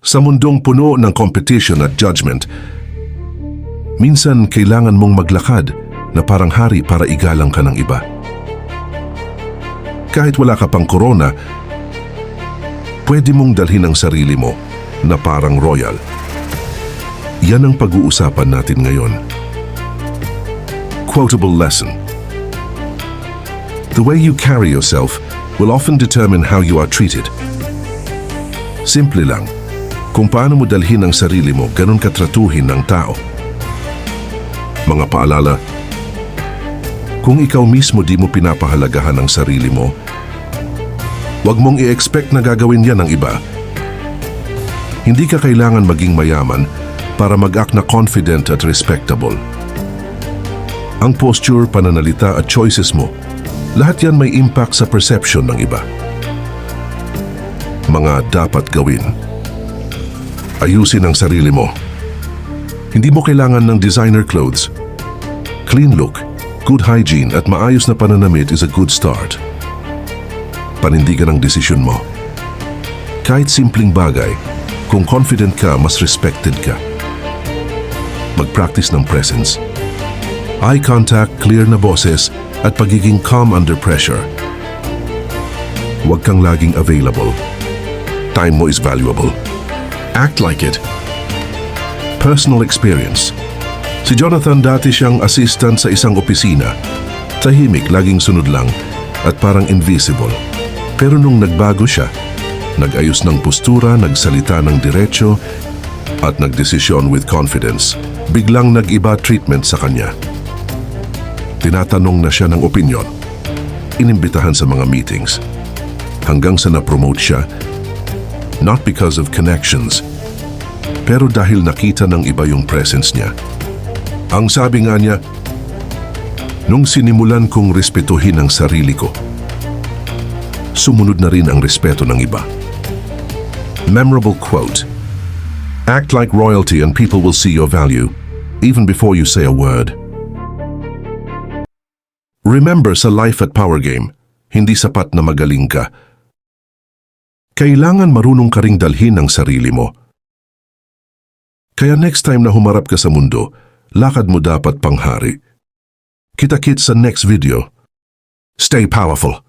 Sa mundong puno ng competition at judgment, minsan kailangan mong maglakad na parang hari para igalang ka ng iba. Kahit wala ka pang corona, pwede mong dalhin ang sarili mo na parang royal. Yan ang pag-uusapan natin ngayon. Quotable lesson. The way you carry yourself will often determine how you are treated. Simple lang. Kung paano mo dalhin ang sarili mo, ganun katratuhin ng tao. Mga paalala, kung ikaw mismo di mo pinapahalagahan ang sarili mo, huwag mong i-expect na gagawin yan ng iba. Hindi ka kailangan maging mayaman para mag-act na confident at respectable. Ang posture, pananalita at choices mo, lahat yan may impact sa perception ng iba. Mga dapat gawin. Ayusin ang sarili mo. Hindi mo kailangan ng designer clothes. Clean look, good hygiene at maayos na pananamit is a good start. Panindigan ang desisyon mo. Kahit simpleng bagay, kung confident ka, mas respected ka. Mag-practice ng presence. Eye contact, clear na boses at pagiging calm under pressure. Huwag kang laging available. Time mo is valuable. Act like it. Personal experience. Si Jonathan dati siyang assistant sa isang opisina. Tahimik, laging sunod lang at parang invisible. Pero nung nagbago siya, nag-ayos ng postura, nagsalita ng diretso at nagdesisyon with confidence, biglang nag-iba treatment sa kanya. Tinatanong na siya ng opinyon. Inimbitahan sa mga meetings. Hanggang sa na-promote siya, not because of connections, pero dahil nakita ng iba yung presence niya. Ang sabi nga niya, nung sinimulan kong respetuhin ang sarili ko, sumunod na rin ang respeto ng iba. Memorable quote, act like royalty and people will see your value, even before you say a word. Remember sa life at power game, hindi sapat na magaling ka. Kailangan marunong ka ring dalhin ang sarili mo. Kaya next time na humarap ka sa mundo, lakad mo dapat panghari. Kita-kits sa next video. Stay powerful.